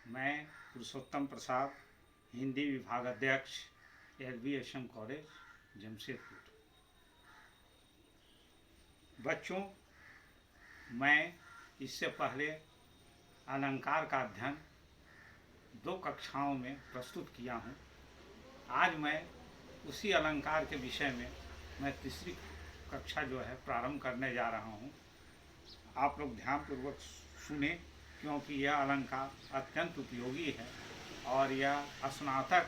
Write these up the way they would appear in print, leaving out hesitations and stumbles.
मैं पुरुषोत्तम प्रसाद, हिंदी विभाग अध्यक्ष, एलवीएसएम कॉलेज, जमशेदपुर। बच्चों, मैं इससे पहले अलंकार का अध्ययन 2 कक्षाओं में प्रस्तुत किया हूँ। आज मैं उसी अलंकार के विषय में मैं तीसरी कक्षा जो है प्रारंभ करने जा रहा हूँ। आप लोग ध्यानपूर्वक सुने, क्योंकि यह अलंकार अत्यंत उपयोगी है और यह स्नातक,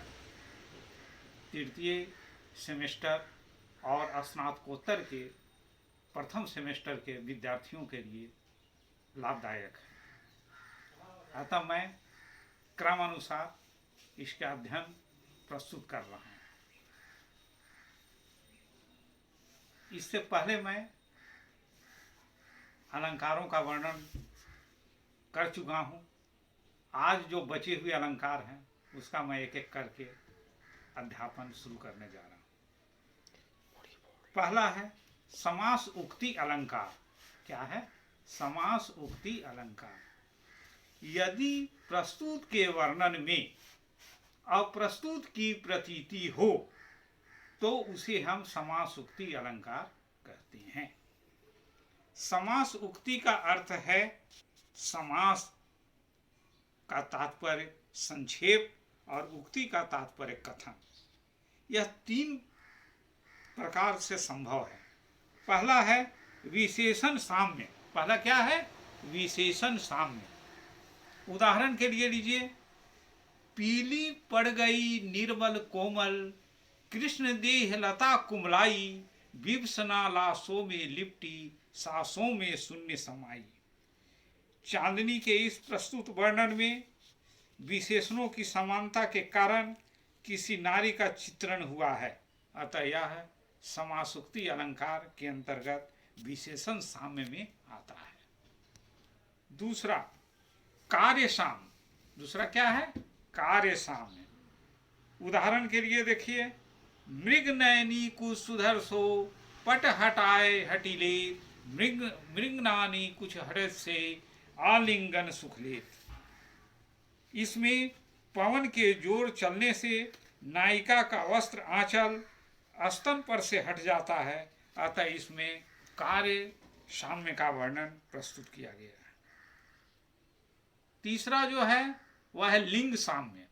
तृतीय सेमेस्टर और स्नातकोत्तर के प्रथम सेमेस्टर के विद्यार्थियों के लिए लाभदायक है। अतः मैं क्रमानुसार इसका अध्ययन प्रस्तुत कर रहा हूँ। इससे पहले मैं अलंकारों का वर्णन कर चुका हूँ। आज जो बचे हुए अलंकार हैं उसका मैं एक एक करके अध्यापन शुरू करने जा रहा हूँ। पहला है समास उक्ति अलंकार। क्या है? समास उक्ति अलंकार। यदि प्रस्तुत के वर्णन में अप्रस्तुत की प्रतीति हो तो उसे हम समास उक्ति अलंकार कहते हैं। समास उक्ति का अर्थ है समास का तात्पर्य संक्षेप और उक्ति का तात्पर्य कथन। यह 3 प्रकार से संभव है। पहला है विशेषण साम्य। पहला क्या है? विशेषण साम्य। उदाहरण के लिए लीजिए, पीली पड़ गई निर्मल कोमल, कृष्ण देह लता कुमलाई, विवसना लाशों में लिपटी, सांसों में शून्य समाई। चांदनी के इस प्रस्तुत वर्णन में विशेषणों की समानता के कारण किसी नारी का चित्रण हुआ है। अतः यह समासुक्ति अलंकार के अंतर्गत विशेषण साम्य में आता है। दूसरा कार्य साम्य। दूसरा क्या है? कार्य साम्य। उदाहरण के लिए देखिए, मृग नयनी कुछ सुधर सो, पट हटाए हटिले, मृगनानी कुछ हरस से, आलिंगन सुखलेत। इसमें पवन के जोर चलने से नायिका का वस्त्र आंचल स्तन पर से हट जाता है। अतः इसमें कार्य साम्य का वर्णन प्रस्तुत किया गया है। तीसरा जो है वह है लिंग साम्य।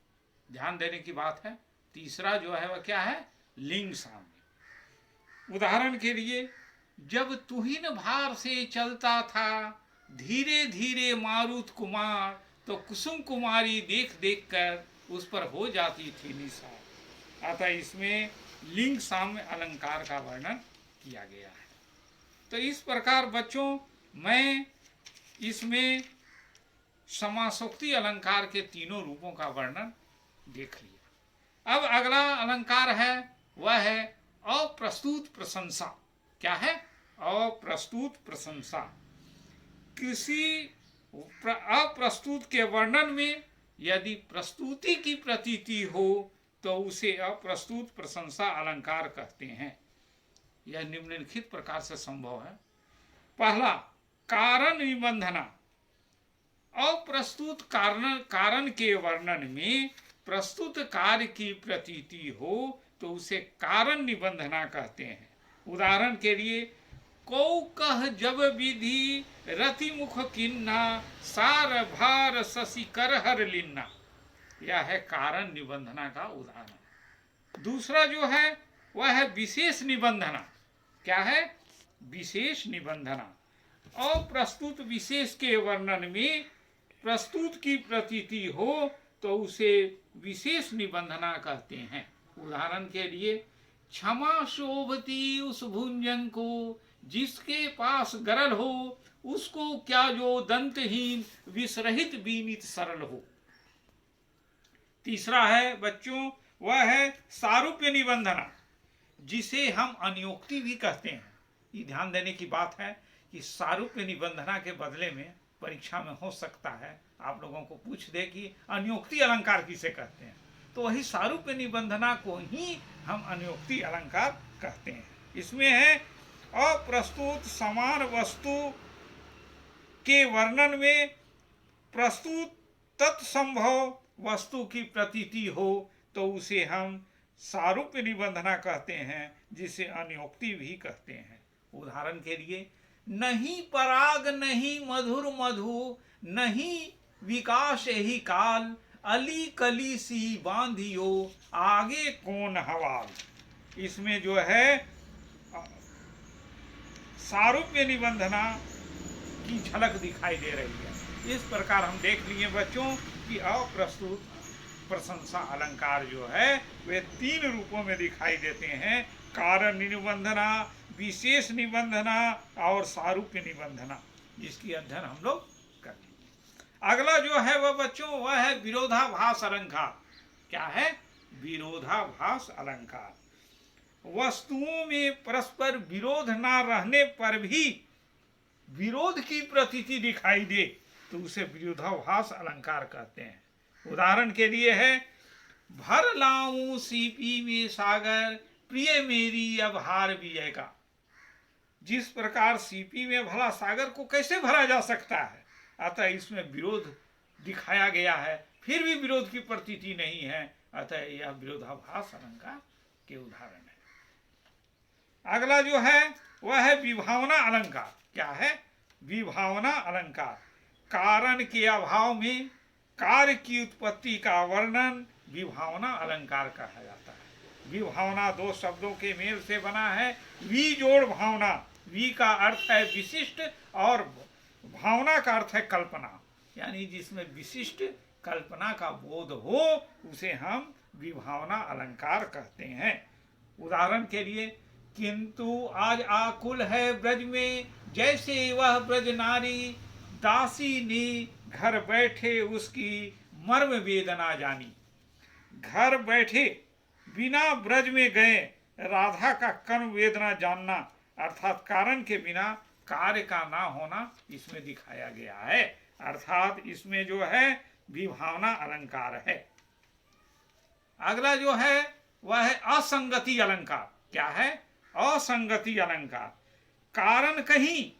ध्यान देने की बात है। तीसरा जो है वह क्या है? लिंग साम्य। उदाहरण के लिए, जब तुहिन भार से चलता था, धीरे धीरे मारुत कुमार, तो कुसुम कुमारी देख देख कर उस पर हो जाती थी निसार। अतः इसमें लिंग साम्य अलंकार का वर्णन किया गया है। तो इस प्रकार बच्चों, मैं इसमें समासोक्ति अलंकार के तीनों रूपों का वर्णन देख लिया। अब अगला अलंकार है वह है अप्रस्तुत प्रशंसा। क्या है? अप्रस्तुत प्रशंसा। किसी अप्रस्तुत के वर्णन में यदि प्रस्तुति की प्रतीति हो तो उसे अप्रस्तुत प्रशंसा अलंकार कहते हैं। यह निम्नलिखित प्रकार से संभव है। पहला, कारण निबंधना। अप्रस्तुत कारण के वर्णन में प्रस्तुत कार्य की प्रतीति हो तो उसे कारण निबंधना कहते हैं। उदाहरण के लिए, को कह जब विधि रति मुख किन्ना, सार भार शशि कर हर लिन्ना। यह है कारण निबंधना का उदाहरण। दूसरा जो है वह है विशेष निबंधना। क्या है? विशेष निबंधना। अप्रस्तुत विशेष के वर्णन में प्रस्तुत की प्रतीति हो तो उसे विशेष निबंधना कहते हैं। उदाहरण के लिए, क्षमा शोभती उस भुंजन को, जिसके पास गरल हो, उसको क्या जो दंतहीन विसरहित बीनित सरल हो। तीसरा है बच्चों, वह है सारूप्य निबंधना, जिसे हम अनियोक्ति भी कहते हैं। ये ध्यान देने की बात है कि सारूप्य निबंधना के बदले में परीक्षा में हो सकता है आप लोगों को पूछ दे कि अनियोक्ति अलंकार किसे कहते हैं, तो वही सारूप्य निबंधना को ही हम अनियोक्ति अलंकार कहते हैं। इसमें है अप्रस्तुत समान वस्तु के वर्णन में प्रस्तुत तत्संभव वस्तु की प्रतीति हो तो उसे हम सारूप्य निबंधना कहते हैं, जिसे अन्योक्ति भी कहते हैं। उदाहरण के लिए, नहीं पराग नहीं मधुर मधु, नहीं विकास ही काल, अली कली सी बांधियो आगे कौन हवाल। इसमें जो है सारूप्य निबंधना की झलक दिखाई दे रही है। इस प्रकार हम देख लिए बच्चों कि अप्रस्तुत प्रशंसा अलंकार जो है वे 3 रूपों में दिखाई देते हैं: कारण निबंधना, विशेष निबंधना और सारूप्य निबंधना, जिसकी अध्ययन हम लोग कर लेंगे। अगला जो है वह बच्चों वह है विरोधाभास अलंकार। क्या है? विरोधाभास अलंकार। वस्तुओं में परस्पर विरोध ना रहने पर भी विरोध की प्रतीति दिखाई दे तो उसे विरोधाभास अलंकार कहते हैं। उदाहरण के लिए है, भर लाऊं सीपी में सागर, प्रिय मेरी अब हार भी आएगा। जिस प्रकार सीपी में भला सागर को कैसे भरा जा सकता है, अतः इसमें विरोध दिखाया गया है, फिर भी विरोध की प्रतीति नहीं है, अतः यह विरोधाभास अलंकार के उदाहरण है। अगला जो है वह है विभावना अलंकार। क्या है? विभावना अलंकार। कारण के अभाव में कार्य की उत्पत्ति का वर्णन विभावना अलंकार कहा जाता है। विभावना 2 शब्दों के मेल से बना है। वी जोड़ भावना, वी का अर्थ है विशिष्ट और भावना का अर्थ है कल्पना, यानी जिसमें विशिष्ट कल्पना का बोध हो उसे हम विभावना अलंकार कहते हैं। उदाहरण के लिए, किंतु आज आकुल है ब्रज में, जैसे वह ब्रज नारी, दासी ने घर बैठे उसकी मर्म वेदना जानी। घर बैठे बिना ब्रज में गए राधा का कर्म वेदना जानना, अर्थात कारण के बिना कार्य का ना होना इसमें दिखाया गया है। अर्थात इसमें जो है विभावना अलंकार है। अगला जो है वह है असंगति अलंकार। क्या है? असंगति अलंकार। कारण कहीं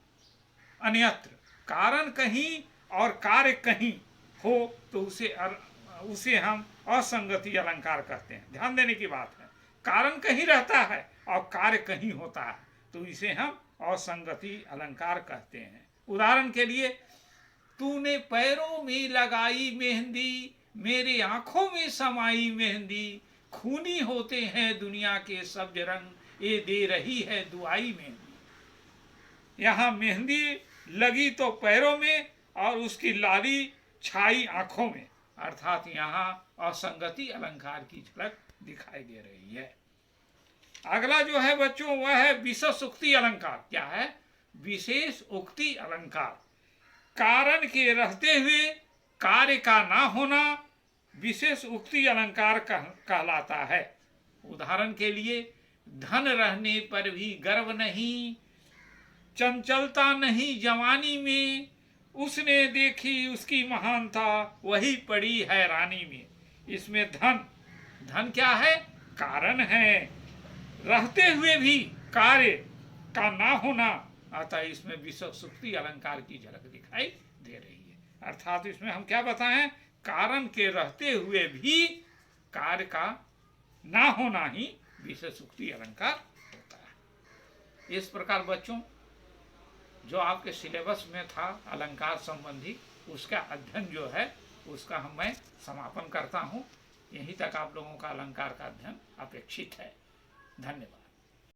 अन्यत्र, कारण कहीं और कार्य कहीं हो तो उसे हम असंगति अलंकार कहते हैं। ध्यान देने की बात है, कारण कहीं रहता है और कार्य कहीं होता है तो इसे हम असंगति अलंकार कहते हैं। उदाहरण के लिए, तूने पैरों में लगाई मेहंदी, मेरे आंखों में समाई मेहंदी, खूनी होते हैं दुनिया के सब्ज रंग, ये दे रही है दुआई मेहंदी। यहाँ मेहंदी लगी तो पैरों में और उसकी लाली छाई आंखों में, अर्थात यहाँ असंगति अलंकार की झलक दिखाई दे रही है। अगला जो है बच्चों वह है विशेष उक्ति अलंकार। क्या है? विशेष उक्ति अलंकार। कारण के रहते हुए कार्य का ना होना विशेष उक्ति अलंकार कहलाता है। उदाहरण के लिए, धन रहने पर भी गर्व नहीं, चंचलता नहीं जवानी में, उसने देखी उसकी महानता वही पड़ी हैरानी में। इसमें धन क्या है? कारण है। रहते हुए भी कार्य का ना होना, अतः इसमें विशेषोक्ति अलंकार की झलक दिखाई दे रही है। अर्थात इसमें हम क्या बताएं? कारण के रहते हुए भी कार्य का ना होना ही विशेषोक्ति अलंकार होता है। इस प्रकार बच्चों जो आपके सिलेबस में था अलंकार संबंधी, उसका अध्ययन जो है उसका मैं समापन करता हूँ। यहीं तक आप लोगों का अलंकार का अध्ययन अपेक्षित है। धन्यवाद।